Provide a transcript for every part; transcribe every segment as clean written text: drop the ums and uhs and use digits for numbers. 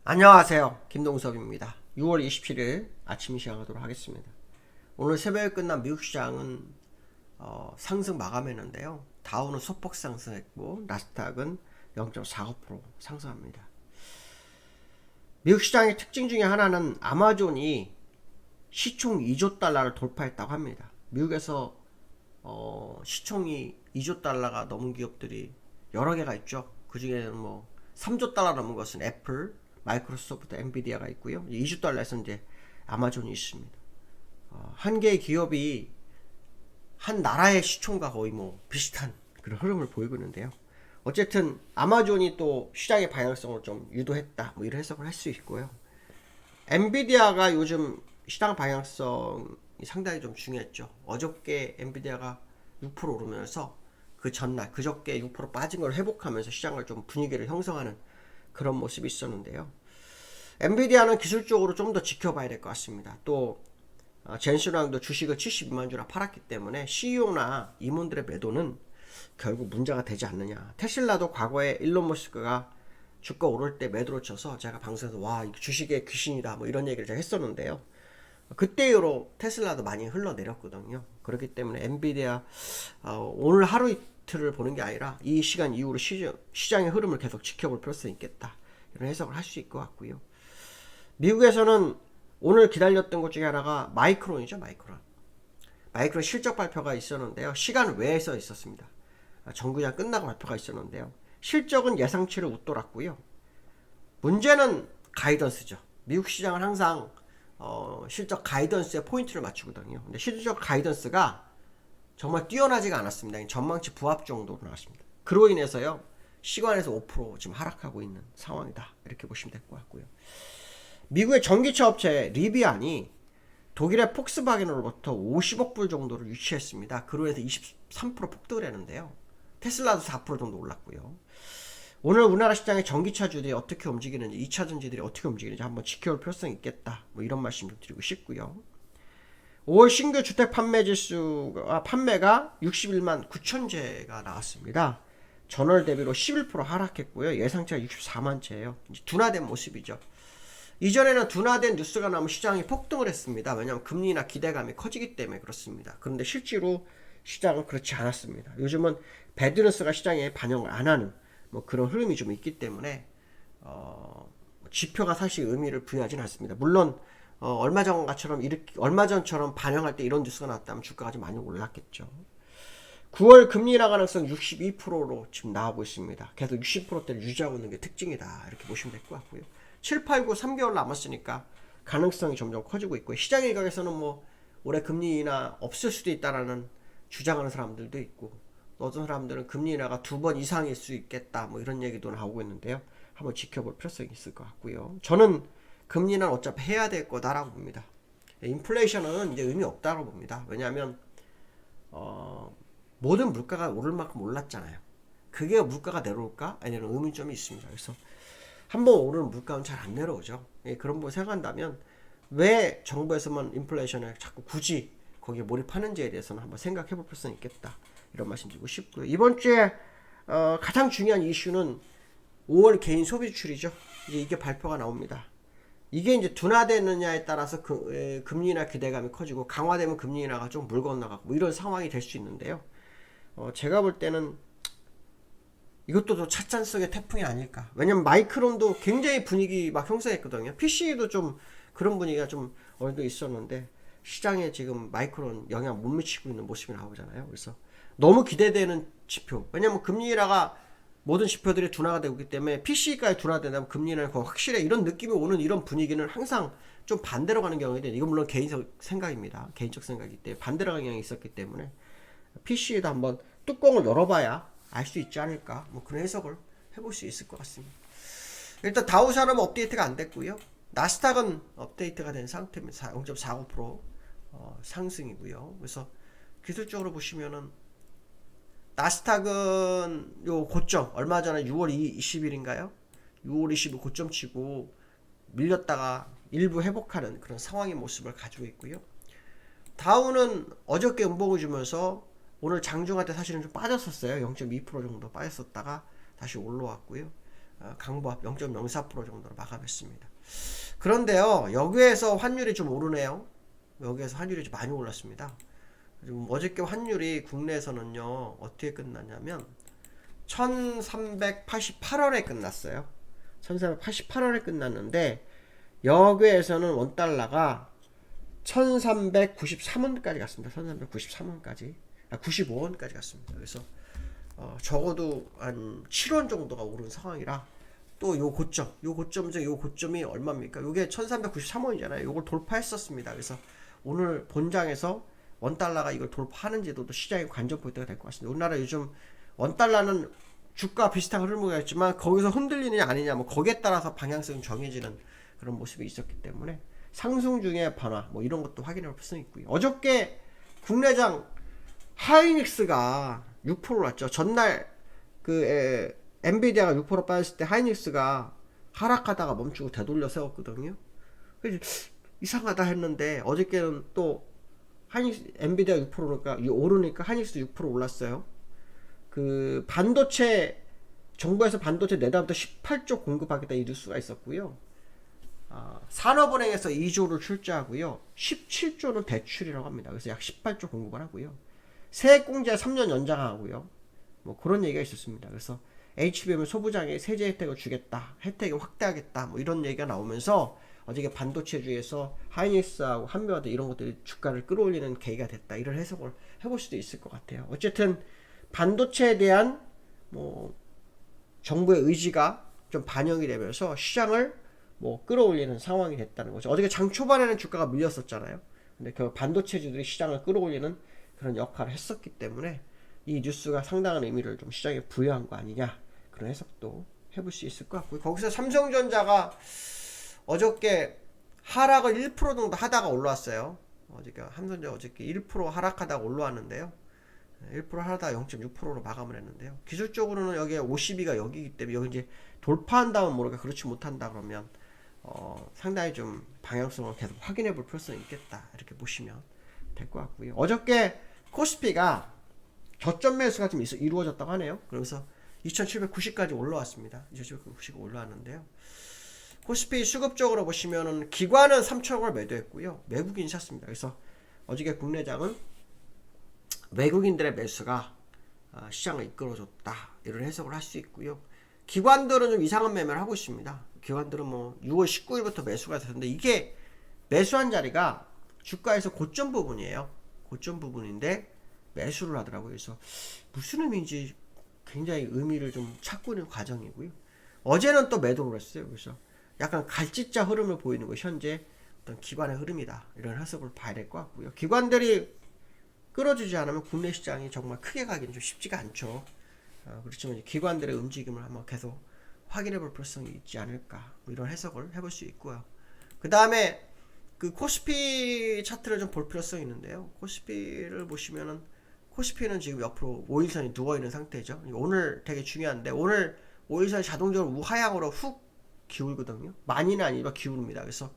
안녕하세요. 김동섭입니다. 6월 27일 아침 시작하도록 하겠습니다. 오늘 새벽에 끝난 미국 시장은 상승 마감했는데요. 다우는 소폭 상승했고 나스닥은 0.45% 상승합니다. 미국 시장의 특징 중에 하나는 아마존이 시총 2조 달러를 돌파했다고 합니다. 미국에서 시총이 2조 달러가 넘은 기업들이 여러 개가 있죠. 그 중에는 3조 달러 넘은 것은 애플, 마이크로소프트, 엔비디아가 있고요. 2조 달러에서 이제 아마존이 있습니다. 한 개의 기업이 한 나라의 시총과 거의 비슷한 그런 흐름을 보이고 있는데요. 어쨌든 아마존이 또 시장의 방향성을 좀 유도했다, 이런 해석을 할 수 있고요. 엔비디아가 요즘 시장 방향성이 상당히 좀 중요했죠. 어저께 엔비디아가 6% 오르면서 그 전날, 그저께 6% 빠진 걸 회복하면서 시장을 좀 분위기를 형성하는 그런 모습이 있었는데요. 엔비디아는 기술적으로 좀 더 지켜봐야 될 것 같습니다. 또 젠슨왕도 주식을 72만 주나 팔았기 때문에 CEO나 임원들의 매도는 결국 문제가 되지 않느냐. 테슬라도 과거에 일론 머스크가 주가 오를 때 매도를 쳐서 제가 방송에서 와 주식의 귀신이다 이런 얘기를 제가 했었는데요. 그때 이후로 테슬라도 많이 흘러내렸거든요. 그렇기 때문에 엔비디아 오늘 하루 이틀을 보는 게 아니라 이 시간 이후로 시장의 흐름을 계속 지켜볼 필요성이 있겠다, 이런 해석을 할 수 있을 것 같고요. 미국에서는 오늘 기다렸던 것 중에 하나가 마이크론이죠. 마이크론 실적 발표가 있었는데요. 시간 외에서 있었습니다. 정규장 끝나고 발표가 있었는데요. 실적은 예상치를 웃돌았고요. 문제는 가이던스죠. 미국 시장은 항상 실적 가이던스에 포인트를 맞추거든요. 근데 실적 가이던스가 정말 뛰어나지가 않았습니다. 전망치 부합 정도로 나왔습니다. 그로 인해서요, 시간에서 5% 지금 하락하고 있는 상황이다, 이렇게 보시면 될 것 같고요. 미국의 전기차 업체 리비안이 독일의 폭스바겐으로부터 50억 불 정도를 유치했습니다. 그로 인해서 23% 폭등을 했는데요. 테슬라도 4% 정도 올랐고요. 오늘 우리나라 시장의 전기차주들이 어떻게 움직이는지, 2차전지들이 어떻게 움직이는지 한번 지켜볼 필요성이 있겠다, 이런 말씀 좀 드리고 싶고요. 5월 신규 주택 판매 지수가 판매가 61만 9천 채가 나왔습니다. 전월 대비로 11% 하락했고요. 예상치가 64만 채예요. 둔화된 모습이죠. 이전에는 둔화된 뉴스가 나오면 시장이 폭등을 했습니다. 왜냐하면 금리나 기대감이 커지기 때문에 그렇습니다. 그런데 실제로 시장은 그렇지 않았습니다. 요즘은 배드뉴스가 시장에 반영을 안 하는 그런 흐름이 좀 있기 때문에 지표가 사실 의미를 부여하지는 않습니다. 물론 얼마 전처럼 반영할 때 이런 뉴스가 나왔다면 주가가 좀 많이 올랐겠죠. 9월 금리 인하 가능성 62%로 지금 나오고 있습니다. 계속 60%대를 유지하고 있는 게 특징이다, 이렇게 보시면 될 것 같고요. 7, 8, 9, 3개월 남았으니까 가능성이 점점 커지고 있고, 시장 일각에서는 올해 금리 인하 없을 수도 있다라는 주장하는 사람들도 있고, 어떤 사람들은 금리 인하가 2번 이상일 수 있겠다, 이런 얘기도 나오고 있는데요. 한번 지켜볼 필요성이 있을 것 같고요. 저는 금리 인하는 어차피 해야 될 거다라고 봅니다. 인플레이션은 이제 의미 없다고 봅니다. 왜냐하면 모든 물가가 오를 만큼 올랐잖아요. 그게 물가가 내려올까? 아니면 의문점이 있습니다. 그래서 한번 오르는 물가는 잘 안 내려오죠. 그런 거 생각한다면 왜 정부에서만 인플레이션을 자꾸 굳이 거기에 몰입하는지에 대해서는 한번 생각해 볼 필요성이 있겠다, 이런 말씀 드리고 싶고요. 이번 주에 가장 중요한 이슈는 5월 개인 소비 지출이죠. 이게 발표가 나옵니다. 이게 이제 둔화되느냐에 따라서 금리 인하 기대감이 커지고, 강화되면 금리 인하가 좀 물 건너가고 이런 상황이 될 수 있는데요. 제가 볼 때는 이것도 좀 찻잔 속의 태풍이 아닐까. 왜냐면 마이크론도 굉장히 분위기 막 형성했거든요. PC도 좀 그런 분위기가 좀 어느 정도 있었는데, 시장에 지금 마이크론 영향 못 미치고 있는 모습이 나오잖아요. 그래서 너무 기대되는 지표. 왜냐면 금리 인하가 모든 지표들이 둔화가 되고 있기 때문에 PC까지 둔화된다면 금리 인하는 확실해, 이런 느낌이 오는 이런 분위기는 항상 좀 반대로 가는 경우가 있는데, 이건 물론 개인적 생각입니다. 개인적 생각이기 때문에 반대로 가는 경향이 있었기 때문에 PC에도 한번 뚜껑을 열어봐야 알 수 있지 않을까, 그런 해석을 해볼 수 있을 것 같습니다. 일단 다우산업은 업데이트가 안 됐고요. 나스닥은 업데이트가 된 상태입니다. 0.49% 상승이고요. 그래서 기술적으로 보시면은 나스닥은 요 고점, 얼마 전에 6월 20일인가요? 6월 20일 고점 치고 밀렸다가 일부 회복하는 그런 상황의 모습을 가지고 있고요. 다우는 어저께 음봉을 주면서 오늘 장중할 때 사실은 좀 빠졌었어요. 0.2% 정도 빠졌었다가 다시 올라왔고요. 강보합 0.04% 정도로 마감했습니다. 그런데요, 여기에서 환율이 좀 오르네요. 여기에서 환율이 좀 많이 올랐습니다. 지금 어저께 환율이 국내에서는요, 어떻게 끝났냐면 1388원에 끝났어요. 1388원에 끝났는데 여기에서는 원달러가 1393원까지 갔습니다. 1393원까지 95원까지 갔습니다. 그래서 적어도 한 7원 정도가 오른 상황이라 또 요 고점이 얼마입니까? 요게 1393원이잖아요. 요걸 돌파했었습니다. 그래서 오늘 본장에서 원달러가 이걸 돌파하는지도 또 시장의 관전 포인트가 될 것 같습니다. 우리나라 요즘 원달러는 주가 비슷한 흐름이 있지만 거기서 흔들리느냐 아니냐 뭐 거기에 따라서 방향성이 정해지는 그런 모습이 있었기 때문에 상승 중의 변화 뭐 이런 것도 확인해 볼 필요성이 있고요. 어저께 국내장 하이닉스가 6% 올랐죠. 전날 엔비디아가 6% 빠졌을 때 하이닉스가 하락하다가 멈추고 되돌려 세웠거든요. 그래서 이상하다 했는데 어저께는 또 엔비디아 6%니까 오르니까 하이닉스 6% 올랐어요. 그 반도체 정부에서 반도체 내다부터 18조 공급하겠다 이 뉴스가 있었고요. 산업은행에서 2조를 출자하고요. 17조는 대출이라고 합니다. 그래서 약 18조 공급을 하고요. 세액공제 3년 연장하고요. 뭐 그런 얘기가 있었습니다. 그래서 HBM은 소부장에 세제 혜택을 주겠다, 혜택을 확대하겠다, 뭐 이런 얘기가 나오면서 어저께 반도체주에서 하이닉스하고 한미와드 이런 것들이 주가를 끌어올리는 계기가 됐다. 이런 해석을 해볼 수도 있을 것 같아요. 어쨌든 반도체에 대한 뭐 정부의 의지가 좀 반영이 되면서 시장을 뭐 끌어올리는 상황이 됐다는 거죠. 어저께 장 초반에는 주가가 밀렸었잖아요. 근데 그 반도체주들이 시장을 끌어올리는 그런 역할을 했었기 때문에 이 뉴스가 상당한 의미를 좀 시장에 부여한 거 아니냐 그런 해석도 해볼 수 있을 것 같고요. 거기서 삼성전자가 어저께 하락을 1% 정도 하다가 올라왔어요. 삼성전자 어저께 1% 하락하다가 올라왔는데요. 1% 하다 0.6%로 마감을 했는데요. 기술적으로는 여기에 52가 여기이기 때문에 여기 이제 돌파한다면 모르겠 그렇지 못한다 그러면 상당히 좀 방향성을 계속 확인해 볼 필요성이 있겠다 이렇게 보시면 될 것 같고요. 어저께 코스피가 저점 매수가 좀 이루어졌다고 하네요. 그러면서 2790까지 올라왔습니다. 2790 올라왔는데요. 코스피 수급적으로 보시면은 기관은 3천억을 매도했고요. 외국인이 샀습니다. 그래서 어저께 국내장은 외국인들의 매수가 시장을 이끌어줬다 이런 해석을 할 수 있고요. 기관들은 좀 이상한 매매를 하고 있습니다. 기관들은 뭐 6월 19일부터 매수가 됐는데 이게 매수한 자리가 주가에서 고점 부분이에요. 고점 부분인데 매수를 하더라고요. 그래서 무슨 의미인지 굉장히 의미를 좀 찾고 있는 과정이고요. 어제는 또 매도를 했어요. 그래서 약간 갈짓자 흐름을 보이는 거 현재 어떤 기관의 흐름이다 이런 해석을 봐야 될 것 같고요. 기관들이 끌어주지 않으면 국내 시장이 정말 크게 가기는 좀 쉽지가 않죠. 그렇지만 기관들의 움직임을 한번 계속 확인해 볼 필요성이 있지 않을까 뭐 이런 해석을 해볼 수 있고요. 그 다음에 그 코스피 차트를 좀 볼 필요성이 있는데요. 코스피를 보시면은 코스피는 지금 옆으로 5일선이 누워있는 상태죠. 오늘 되게 중요한데 오늘 5일선이 자동적으로 우하향으로 훅 기울거든요. 많이는 아니지만 기울입니다. 그래서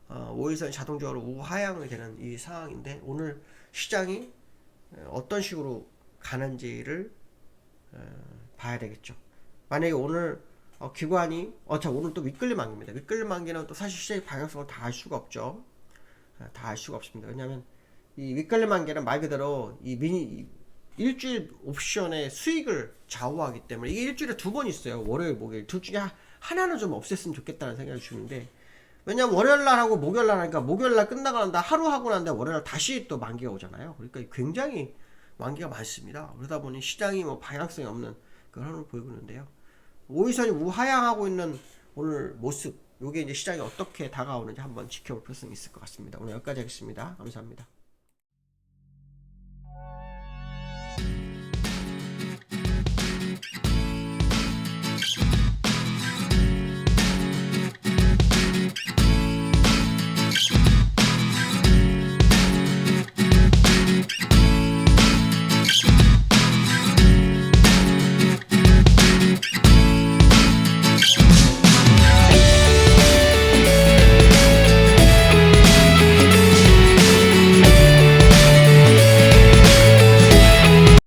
5일선이 자동적으로 우하향이 되는 이 상황인데 오늘 시장이 어떤 식으로 가는지를 봐야 되겠죠. 만약에 오늘 기관이 오늘 또 윗끌림 만기입니다. 윗끌림 만기는 또 사실 시장의 방향성을 다 알 수가 없죠. 다 알 수가 없습니다. 왜냐하면 이 윗끌림 만기는 말 그대로 이 일주일 옵션의 수익을 좌우하기 때문에 이게 일주일에 2번 있어요. 월요일, 목요일 둘 중에 하나는 좀 없앴으면 좋겠다는 생각이 드는데 왜냐면 월요일날 하고 목요일날 하니까 목요일날 끝나고 난다 하루 하고 난다 월요일날 다시 또 만기가 오잖아요. 그러니까 굉장히 만기가 많습니다. 그러다 보니 시장이 뭐 방향성이 없는 그런 흐름을 보이고 있는데요. 5일선이 우하향하고 있는 오늘 모습 요게 이제 시장이 어떻게 다가오는지 한번 지켜볼 필요성이 있을 것 같습니다. 오늘 여기까지 하겠습니다. 감사합니다.